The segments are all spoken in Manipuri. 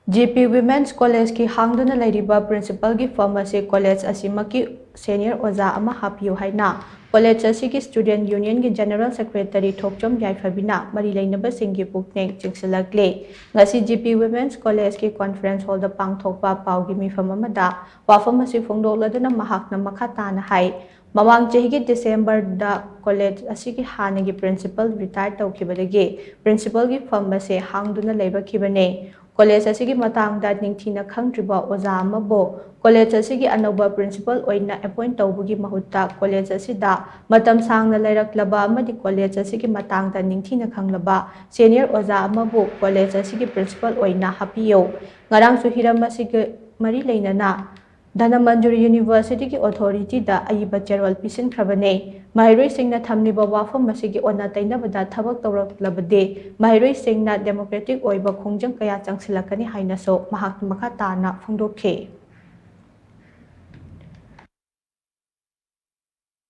GP Women's College की Hangduna Leiriba Principal की Pham College Asimakki Senior Oza ama Happiyu haina College asigi Student Union की General Secretary Thokchom Yaiphabi na mari leinaba singi pukning chingshillakli ngasi GP Women's College की Conference Hall da pangthokpa pau gi mifam amada wafam asi phongdokladuna mahakna makha tana hai Mamang chahigi December da college asigi hanagi principal retire tawkhibadagi principal gi Pham Hangduna Leiriba khibane College asigi matangda ningthina khangtriba oza amabo college asigi anoba principal oina appoint tawbugi mahutta college asida matam sangna leiraklaba amadi college asigi matangda ningthina khanglaba senior oza amabo college asigi principal oina Happiyu ngarang su hiram asigi mari leinana Dhanamanjuri University की authority दा अयिबा चेरवल पिसिन खबने माहिरोई सिंगना थमनिबा वाफम मसिगी ओना तैनबदा थबक तौरक्लबदे माहिरोई सिंगना डेमोक्रेटिक ओइबा खोंजंग कया चंगसिलकनी हाइनासो महाक मखा ताना फोंदोखे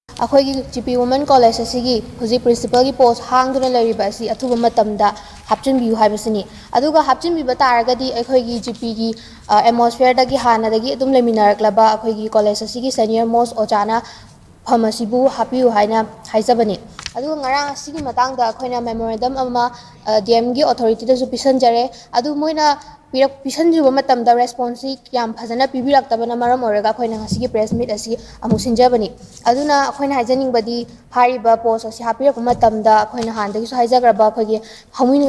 अखोई GP Women College असगी हुजी प्रिंसिपल की पोस्ट हांगदुना लेरिबा असि अथुबा मतमदा हापचिनबियु हाइबसिनी अदुगा हापचिनबिबा तारगदी अखोई GP की एटमॉस्फेयर दगी हानादगी अदुम लेमिनारक्लबा अखोई कॉलेज असगी सीनियर मोस्ट ओजाना Pham asibu Happiyu haina haijabani adu ngarang asigi matangda akhoi memorandum ama DM gi authority da su pisanjare adu moina pisanjuba matamda response yam phajana pibiraktabana maram oraga akhoi ngasigi press meet asi amu sinjabani aduna akhoi haijaning badi hariba post asi hapirak matamda akhoi handagi su haijagraba akhoi gi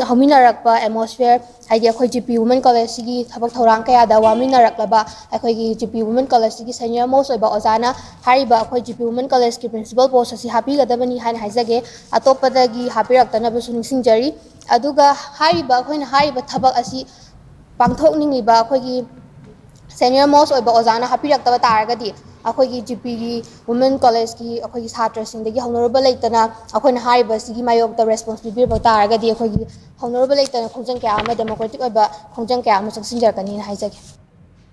haminarakpa atmosphere haidi akhoi GP Women College sigi thabak thorang kaya da waminaraklaba akhoi gi GP Women College sigi senior most oiba ozana hariba akhoi GP Women College की principal post asi happy gadabani hain haijage atopadagi hapiraktanaba su ningsingjari aduga hariba akhoi hariba thabak asi pangthokningiba akhoi gi senior most oiba ozana hapiraktaba taragadi akhoi gi GP gi Women College की akhoi gi chhatra singdagi honorable leitana akhoi hariba sigi mayok da responsibility ba taragadi akhoi gi honorable leitana khongjang kya ama democratic oiba khongjang kya ama changsinjarkani haijage